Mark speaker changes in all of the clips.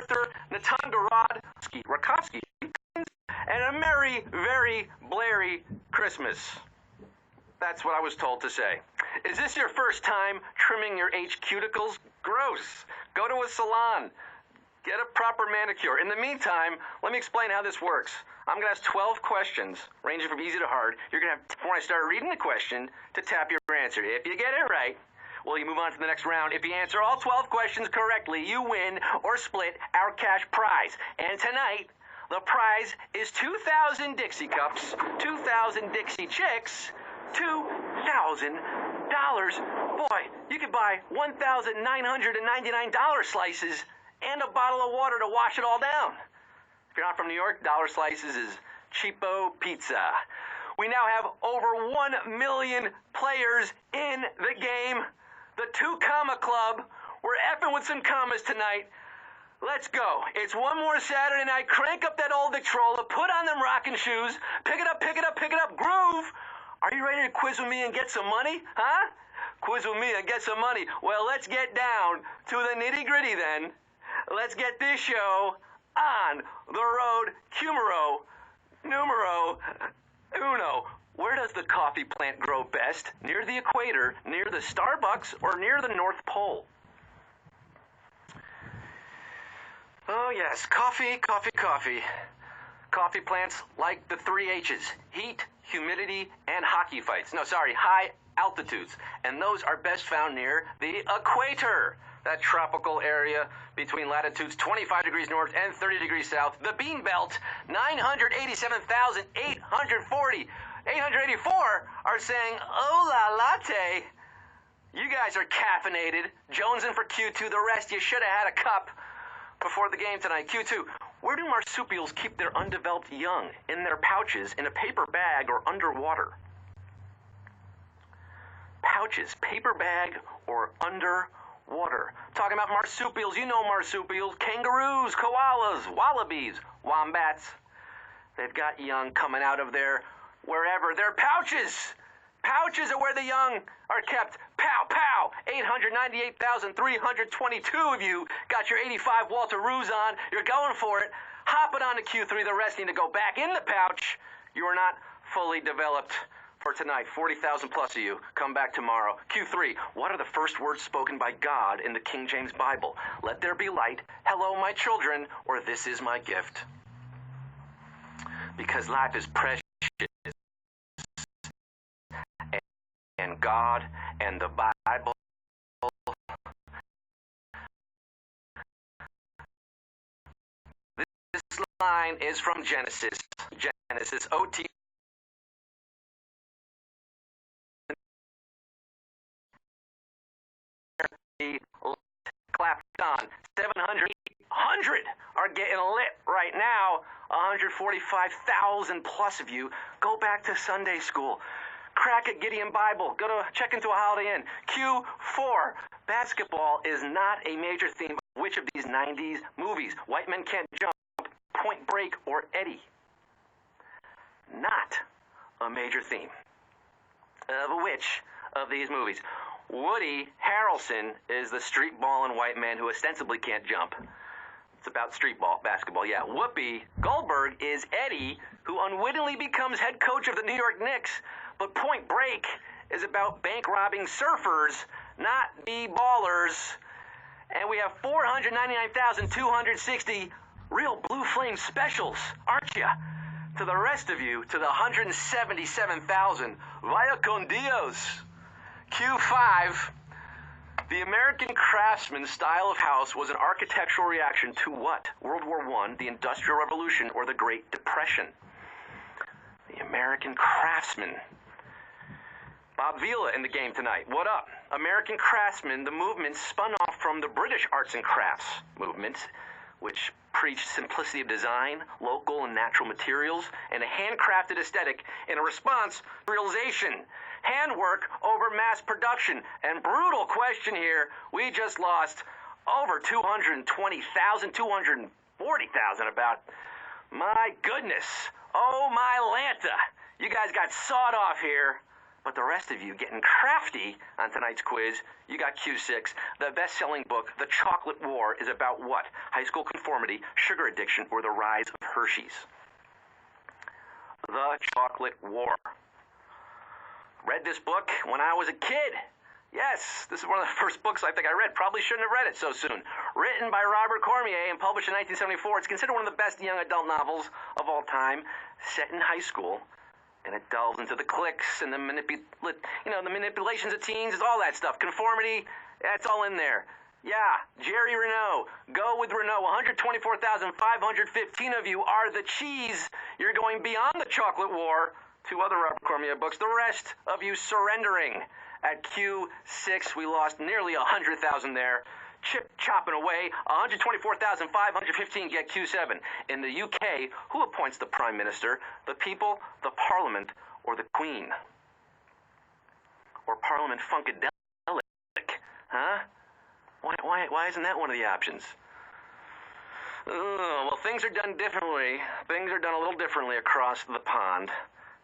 Speaker 1: Arthur, Natangarod, Rakowski, and a merry, very blairy Christmas. That's what I was told to say. Is this your first time trimming your H cuticles? Gross. Go to a salon. Get a proper manicure. In the meantime, let me explain how this works. I'm going to ask 12 questions, ranging from easy to hard. You're going to have, before I start reading the question, to tap your answer. If you get it right, well, you move on to the next round. If you answer all 12 questions correctly, you win or split our cash prize. And tonight, the prize is 2,000 Dixie cups, 2,000 Dixie chicks, $2,000. Boy, you could buy $1,999 slices and a bottle of water to wash it all down. If you're not from New York, dollar slices is cheapo pizza. We now have over 1 million players in the game. The 2 Comma Club. We're effing with some commas tonight. Let's go. It's one more Saturday night. Crank up that old Victrola. Put on them rocking shoes. Pick it up, pick it up, pick it up. Groove. Are you ready to quiz with me and get some money? Huh? Quiz with me and get some money. Well, let's get down to the nitty-gritty then. Let's get this show on the road. Numero uno. Where does the coffee plant grow best? Near the equator, near the Starbucks, or near the North Pole? Oh yes, coffee. Coffee plants like the 3 H's. Heat, humidity, and hockey fights. No, sorry, high altitudes. And those are best found near the equator. That tropical area between latitudes 25 degrees north and 30 degrees south. The bean belt, 987,840. 884 are saying, oh la latte. You guys are caffeinated, jonesing for Q2. The rest, you should have had a cup before the game tonight. Q2, where do marsupials keep their undeveloped young? In their pouches, in a paper bag, or underwater? Pouches, paper bag, or underwater. Talking about marsupials, you know marsupials. Kangaroos, koalas, wallabies, wombats. They've got young coming out of their wherever. Their pouches. Pouches are where the young are kept. Pow, pow. 898,322 of you got your 85 Walter Roos on. You're going for it. Hop it on to Q3. The rest need to go back in the pouch. You are not fully developed for tonight. 40,000 plus of you. Come back tomorrow. Q3. What are the first words spoken by God in the King James Bible? Let there be light. Hello, my children. Or this is my gift. Because life is precious. And God and the Bible. This line is from Genesis. Genesis OT. Clapped on. 700 are getting lit right now. 145,000 plus of you go back to Sunday school. Crack at Gideon Bible. Go to check into a Holiday Inn. Q4. Basketball is not a major theme of which of these 90s movies? White Men Can't Jump, Point Break, or Eddie? Not a major theme of which of these movies? Woody Harrelson is the street ballin' white man who ostensibly can't jump. It's about street ball, basketball, yeah. Whoopi Goldberg is Eddie, who unwittingly becomes head coach of the New York Knicks. But Point Break is about bank robbing surfers, not b-ballers. And we have 499,260 real Blue Flame specials, aren't you? To the rest of you, to the 177,000, vaya con Dios. Q5, the American craftsman style of house was an architectural reaction to what? World War I, the Industrial Revolution, or the Great Depression? The American craftsman. Bob Vila in the game tonight. What up? American craftsman, the movement spun off from the British arts and crafts movement, which preached simplicity of design, local and natural materials, and a handcrafted aesthetic in a response to realization. Handwork over mass production. And brutal question here, we just lost over 220,000, 240,000 about. My goodness. Oh, my Lanta. You guys got sawed off here. But the rest of you getting crafty on tonight's quiz, you got Q6. The best-selling book, The Chocolate War, is about what? High school conformity, sugar addiction, or the rise of Hershey's? The Chocolate War. Read this book when I was a kid. Yes, this is one of the first books I think I read. Probably shouldn't have read it so soon. Written by Robert Cormier and published in 1974, it's considered one of the best young adult novels of all time, set in high school. And it delves into the cliques and the manipulations of teens, all that stuff. Conformity, that's all in there. Yeah, Jerry Renault. Go with Renault. 124,515 of you are the cheese. You're going beyond the Chocolate War. 2 other Robert Cormier books. The rest of you surrendering. At Q6, we lost nearly 100,000 there. Chopping away, 124,515 get Q7. In the UK, who appoints the Prime Minister? The people, the Parliament, or the Queen? Or Parliament Funkadelic? Huh? Why isn't that one of the options? Well, things are done differently. Things are done a little differently across the pond.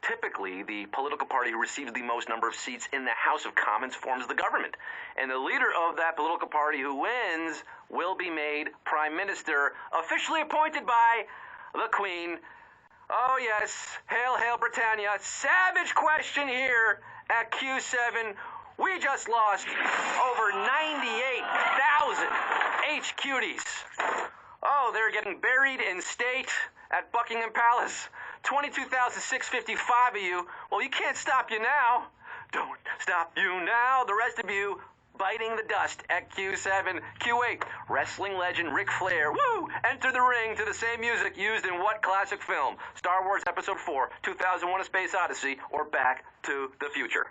Speaker 1: Typically, the political party who receives the most number of seats in the House of Commons forms the government. And the leader of that political party who wins will be made Prime Minister, officially appointed by the Queen. Oh yes, hail, hail Britannia. Savage question here at Q7. We just lost over 98,000 H-cuties. Oh, they're getting buried in state at Buckingham Palace. 22,655 of you. Well, you can't stop you now. Don't stop you now. The rest of you biting the dust at Q7. Q8, wrestling legend Ric Flair. Woo! Enter the ring to the same music used in what classic film? Star Wars Episode 4, 2001: A Space Odyssey, or Back to the Future?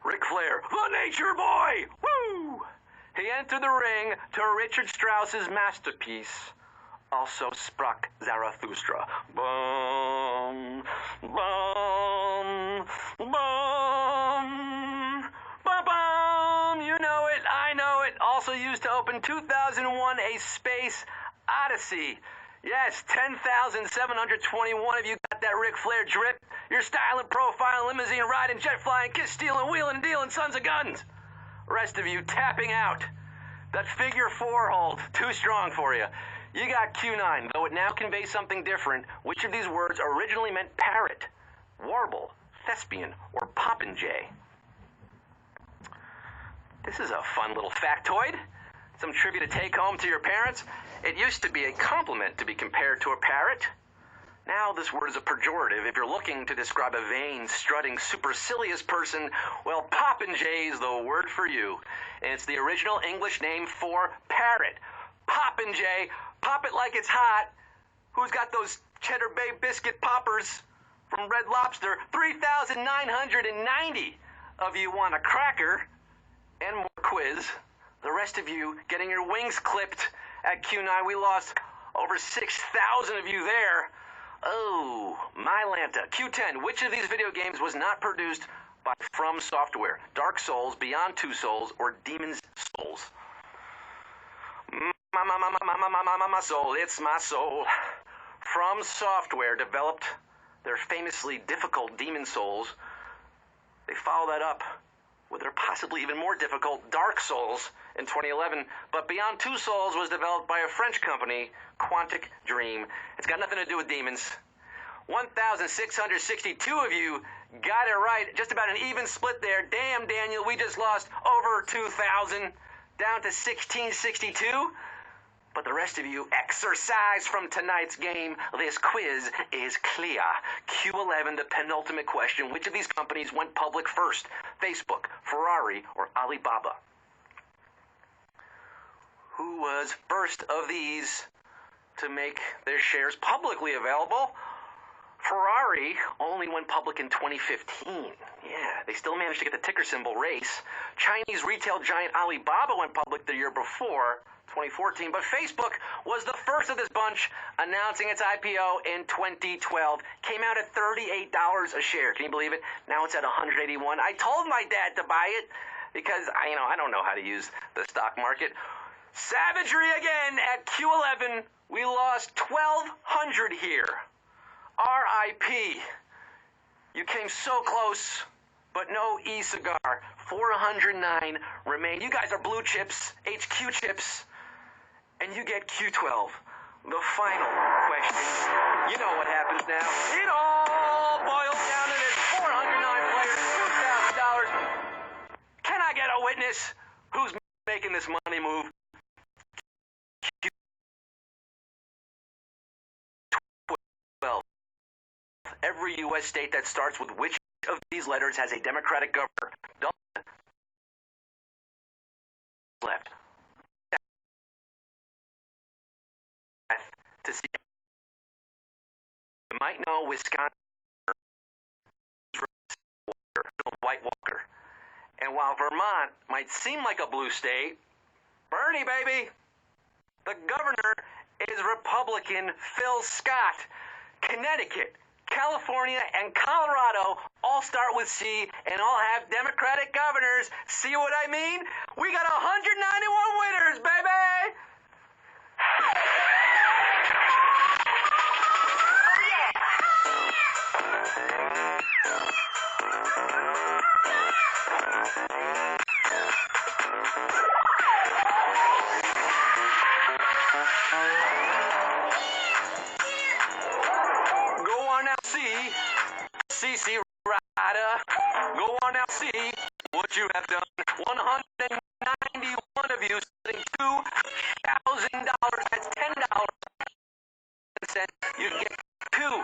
Speaker 1: Ric Flair, the Nature Boy. Woo! He entered the ring to Richard Strauss's masterpiece, Also Sprach Zarathustra. Bum, bum, bum, bum, bum. You know it, I know it. Also used to open 2001: A Space Odyssey. Yes, 10,721 of you got that Ric Flair drip. You're styling, profiling, limousine riding, jet flying, kiss stealing, wheeling and dealing, sons of guns. Rest of you tapping out. That figure 4 hold, too strong for you. You got Q9, though it now conveys something different. Which of these words originally meant parrot, warble, thespian, or popinjay? This is a fun little factoid. Some trivia to take home to your parents. It used to be a compliment to be compared to a parrot. Now this word is a pejorative if you're looking to describe a vain, strutting, supercilious person. Well, popinjay is the word for you. And it's the original English name for parrot. Popinjay, pop it like it's hot. Who's got those Cheddar Bay biscuit poppers from Red Lobster? 3,990 of you want a cracker and more quiz. The rest of you getting your wings clipped at Q9. We lost over 6,000 of you there. Oh, Mylanta. Q10. Which of these video games was not produced by From Software? Dark Souls, Beyond Two Souls, or Demon's Souls? My soul, it's my soul. From Software developed their famously difficult Demon Souls. They followed that up with their possibly even more difficult Dark Souls in 2011. But Beyond Two Souls was developed by a French company, Quantic Dream. It's got nothing to do with demons. 1,662 of you got it right. Just about an even split there. Damn, Daniel, we just lost over 2,000, down to 1,662. But the rest of you exercise from tonight's game. This quiz is clear. Q11, the penultimate question. Which of these companies went public first? Facebook, Ferrari, or Alibaba? Who was first of these to make their shares publicly available? Ferrari only went public in 2015. Yeah, they still managed to get the ticker symbol RACE. Chinese retail giant Alibaba went public the year before, 2014, but Facebook was the first of this bunch, announcing its IPO in 2012. Came out at $38 a share. Can you believe it? Now it's at $181. I told my dad to buy it because I don't know how to use the stock market. Savagery again at Q11. We lost 1,200 here. RIP. You came so close, but no e-cigar. 409 remain. You guys are blue chips, HQ chips, and you get Q12. The final question. You know what happens now. It all boils down to this. 409 players, $2,000. Can I get a witness? Who's making this money move? Q12. Every U.S. state that starts with which of these letters has a Democratic governor? Left. To see. You might know Wisconsin. White Walker. And while Vermont might seem like a blue state, Bernie, baby, the governor is Republican Phil Scott. Connecticut, California, and Colorado all start with C and all have Democratic governors. See what I mean? We got 191 winners, baby! Go on now, CC Rada. Go on now, see what you have done. 191 of you spending $2,000. That's $10. You can get 2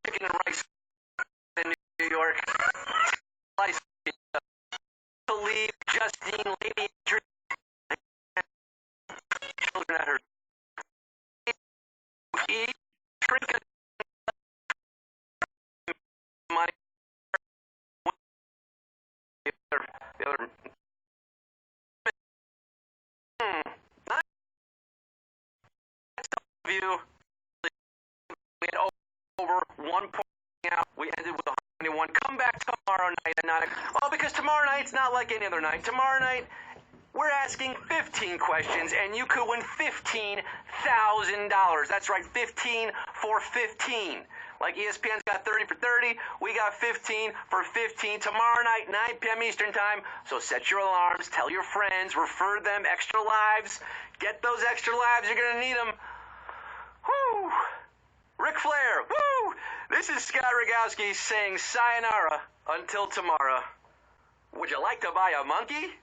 Speaker 1: chicken and rice in New York. Slice to leave Justine Lady children at her. Eat, drink a money. The other nice of you. We had over 1 point out. We ended with 121. Come back tomorrow night at 9 o'clock. Oh, because tomorrow night's not like any other night. Tomorrow night, we're asking 15 questions, and you could win $15,000. That's right, 15 for 15. Like ESPN's got 30 for 30, we got 15 for 15 tomorrow night, 9 p.m. Eastern Time. So set your alarms, tell your friends, refer them, extra lives. Get those extra lives, you're going to need them. Whoo! Ric Flair, woo! This is Scott Rogowski saying sayonara until tomorrow. Would you like to buy a monkey?